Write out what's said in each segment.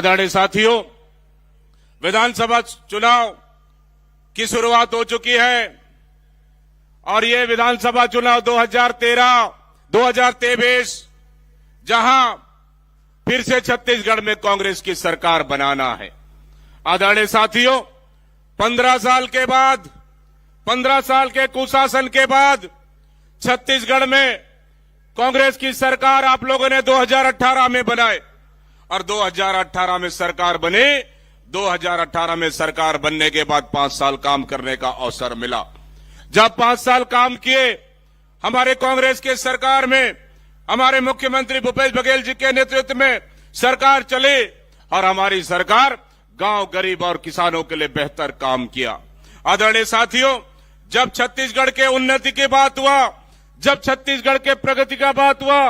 आदरणीय साथियों, विधानसभा चुनाव की शुरुआत हो चुकी है और ये विधानसभा चुनाव 2023 जहां फिर से छत्तीसगढ़ में कांग्रेस की सरकार बनाना है। आदरणीय साथियों, 15 साल के कुशासन के बाद छत्तीसगढ़ में कांग्रेस की सरकार आप लोगों ने 2018 में बनाए और 2018 में सरकार बनी। 2018 में सरकार बनने के बाद 5 साल काम करने का अवसर मिला। जब 5 साल काम किए हमारे कांग्रेस के सरकार में, हमारे मुख्यमंत्री भूपेश बघेल जी के नेतृत्व में सरकार चली और हमारी सरकार गांव, गरीब और किसानों के लिए बेहतर काम किया। आदरणीय साथियों, जब छत्तीसगढ़ के उन्नति की बात हुआ, जब छत्तीसगढ़ के प्रगति का बात हुआ,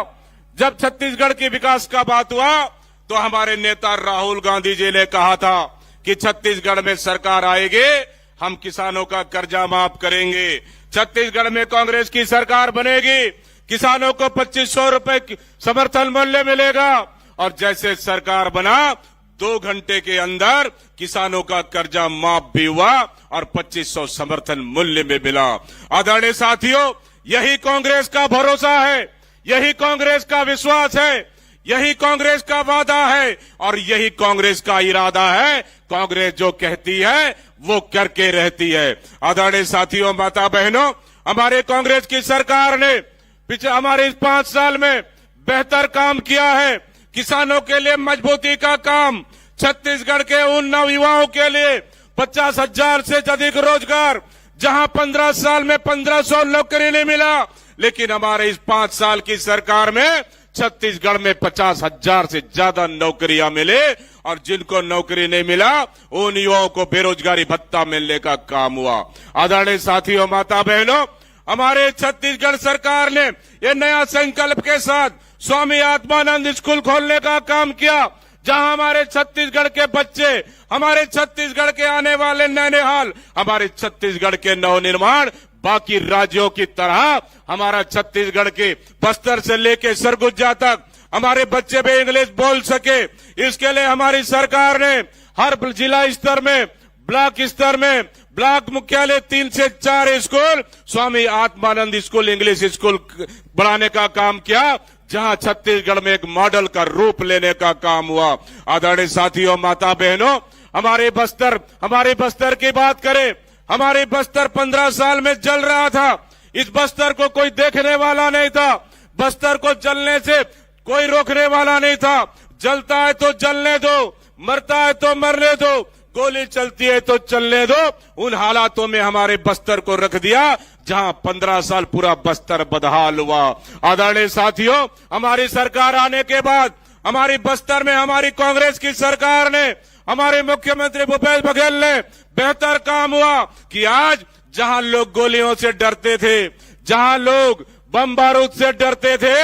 जब छत्तीसगढ़ के विकास का बात हुआ, तो हमारे नेता राहुल गांधी जी ने कहा था कि छत्तीसगढ़ में सरकार आएगी, हम किसानों का कर्जा माफ करेंगे। छत्तीसगढ़ में कांग्रेस की सरकार बनेगी, किसानों को 2500 रुपए समर्थन मूल्य मिलेगा। और जैसे सरकार बना, 2 घंटे के अंदर किसानों का कर्जा माफ भी हुआ और 2500 समर्थन मूल्य में मिला। आदरणीय साथियों, यही कांग्रेस का भरोसा है, यही कांग्रेस का विश्वास है, यही कांग्रेस का वादा है और यही कांग्रेस का इरादा है। कांग्रेस जो कहती है वो करके रहती है। आदरणीय साथियों, माता बहनों, हमारे कांग्रेस की सरकार ने पिछले हमारे इस 5 साल में बेहतर काम किया है। किसानों के लिए मजबूती का काम, छत्तीसगढ़ के उन नवयुवाओं के लिए 50,000 से अधिक रोजगार, जहां 15 साल में 1500 नौकरी नहीं मिला, लेकिन हमारे इस 5 साल की सरकार में छत्तीसगढ़ में 50,000 से ज्यादा नौकरियां मिले और जिनको नौकरी नहीं मिला उन युवाओं को बेरोजगारी भत्ता मिलने का काम हुआ। आदरणीय साथियों, माता बहनों, हमारे छत्तीसगढ़ सरकार ने ये नया संकल्प के साथ स्वामी आत्मानंद स्कूल खोलने का काम किया, जहां हमारे छत्तीसगढ़ के बच्चे, हमारे छत्तीसगढ़ के आने वाले नैनीहाल, हमारे छत्तीसगढ़ के नवनिर्माण बाकी राज्यों की तरह हमारा छत्तीसगढ़ के बस्तर से लेके सरगुजा तक हमारे बच्चे भी इंग्लिश बोल सके। इसके लिए हमारी सरकार ने हर जिला स्तर में, ब्लॉक स्तर में, ब्लॉक मुख्यालय 3 से 4 school Swami Atmanand school, English school बढ़ाने का काम किया, जहां छत्तीसगढ़ में एक मॉडल का रूप लेने का काम हुआ। आदरणीय साथियों, माता बहनों, हमारे बस्तर की बात करें, हमारे बस्तर 15 साल में जल रहा था। इस बस्तर को कोई देखने वाला नहीं था, बस्तर को जलने से कोई रोकने वाला नहीं था। जलता है तो जलने दो, मरता है तो मरने दो, गोली चलती है तो चलने दो। उन हालातों में हमारे बस्तर को रख दिया, जहां 15 साल पूरा बस्तर बदहाल हुआ। आदरणीय साथियों, हमारी सरकार आने के बाद हमारी बस्तर में हमारी कांग्रेस की सरकार ने, हमारे मुख्यमंत्री भूपेश बघेल ने बेहतर काम हुआ कि आज जहां लोग गोलियों से डरते थे, जहां लोग बम बारूद से डरते थे,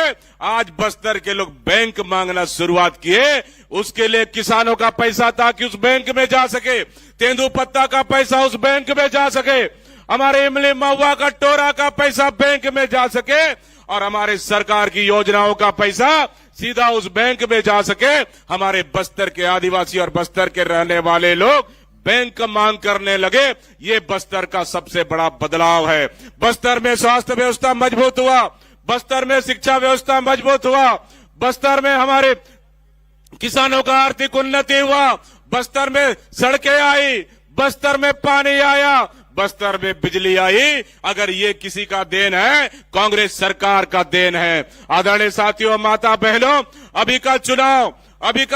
आज बस्तर के लोग बैंक मांगना शुरुआत किए। उसके लिए किसानों का पैसा ताकि उस बैंक में जा सके, तेंदुपत्ता का पैसा उस बैंक में जा सके, हमारे इमली महुआ का टोरा का पैसा बैंक में जा सके और हमारे सरकार की योजनाओं का पैसा सीधा उस बैंक में जा सके। हमारे बस्तर के आदिवासी और बस्तर के रहने वाले लोग बैंक मांग करने लगे। ये बस्तर का सबसे बड़ा बदलाव है। बस्तर में स्वास्थ्य व्यवस्था मजबूत हुआ, बस्तर में शिक्षा व्यवस्था मजबूत हुआ, बस्तर में हमारे किसानों का आर्थिक उन्नति हुआ, बस्तर में सड़कें आई, बस्तर में पानी आया, बस्तर में बिजली आई। अगर ये किसी का देन है, कांग्रेस सरकार का देन है। आदरणीय साथियों, माता बहनों, अभी का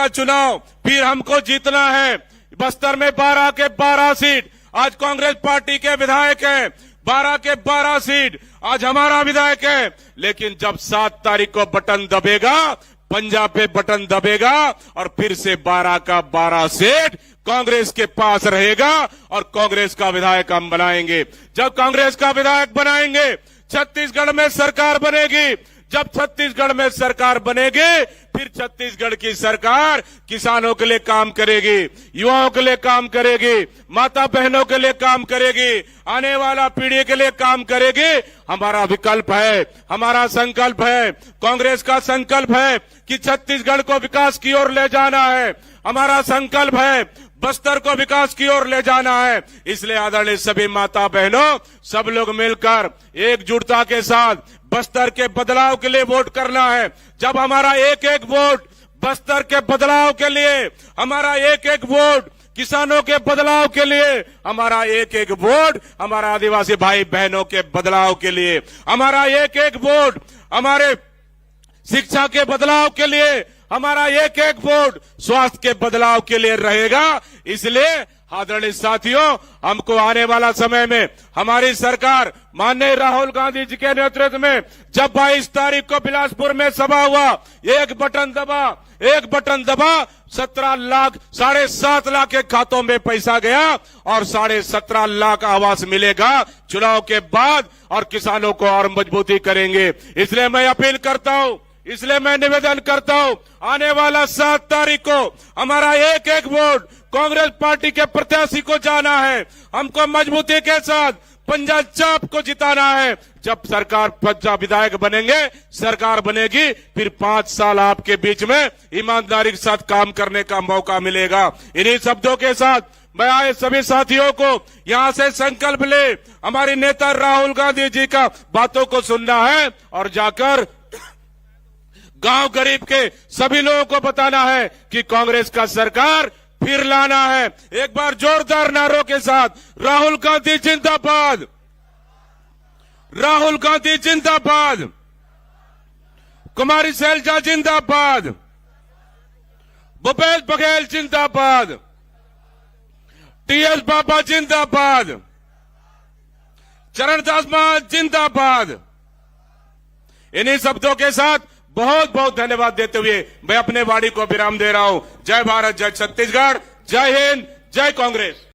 चुनाव फिर हमको जीतना है। बस्तर में 12 के 12 सीट आज कांग्रेस पार्टी के विधायक हैं, 12 के 12 सीट आज हमारा विधायक है। लेकिन जब 7 तारीख को बटन दबेगा, पंजाब पे बटन दबेगा और फिर से 12 का 12 सीट कांग्रेस के पास रहेगा और कांग्रेस का विधायक हम बनाएंगे। जब कांग्रेस का विधायक बनाएंगे, छत्तीसगढ़ में सरकार बनेगी। जब छत्तीसगढ़ में सरकार बनेगी, फिर छत्तीसगढ़ की सरकार किसानों के लिए काम करेगी, युवाओं के लिए काम करेगी, माता बहनों के लिए काम करेगी, आने वाला पीढ़ी के लिए काम करेगी। हमारा विकल्प है, हमारा संकल्प है, कांग्रेस का संकल्प है कि छत्तीसगढ़ को विकास की ओर ले जाना है। हमारा संकल्प है बस्तर को विकास की ओर ले जाना है। इसलिए आदरणीय सभी माता बहनों, सब लोग मिलकर एकजुटता के साथ बस्तर के बदलाव के लिए वोट करना है। जब हमारा एक एक वोट बस्तर के बदलाव के लिए, हमारा एक एक वोट किसानों के बदलाव के लिए, हमारा एक एक वोट हमारा आदिवासी भाई बहनों के बदलाव के लिए, हमारा एक एक वोट हमारे शिक्षा के बदलाव के लिए, हमारा एक एक वोट स्वास्थ्य के बदलाव के लिए रहेगा। इसलिए आदरणीय साथियों, हमको आने वाला समय में हमारी सरकार माननीय राहुल गांधी जी के नेतृत्व में जब 22 तारीख को बिलासपुर में सभा हुआ, एक बटन दबा 17 लाख 7.5 लाख के खातों में पैसा गया और 17.5 लाख आवास मिलेगा चुनाव के बाद, और किसानों को और मजबूती करेंगे। इसलिए मैं अपील करता हूं, इसलिए मैं निवेदन करता हूं, आने वाला 7 तारीख को हमारा एक एक वोट कांग्रेस पार्टी के प्रत्याशी को जाना है। हमको मजबूती के साथ पंजाब चाप को जिताना है। जब सरकार पंजाब विधायक बनेंगे, सरकार बनेगी, फिर 5 साल आपके बीच में ईमानदारी के साथ काम करने का मौका मिलेगा। इन्हीं शब्दों के साथ मैं आए सभी साथियों को यहां से संकल्प ले, हमारी नेता राहुल गांधी जी का बातों को सुनना है और जाकर गांव गरीब के सभी लोगों को बताना है कि कांग्रेस का सरकार फिर लाना है। एक बार जोरदार नारों के साथ राहुल गांधी जिंदाबाद, राहुल गांधी जिंदाबाद, कुमारी शैलजा जिंदाबाद, भूपेश बघेल जिंदाबाद, टीएस बाबा जिंदाबाद, चरणदास महाराज जिंदाबाद। इन्हीं शब्दों के साथ बहुत बहुत धन्यवाद देते हुए मैं अपने वाणी को विराम दे रहा हूं। जय भारत, जय छत्तीसगढ़, जय हिंद, जय कांग्रेस।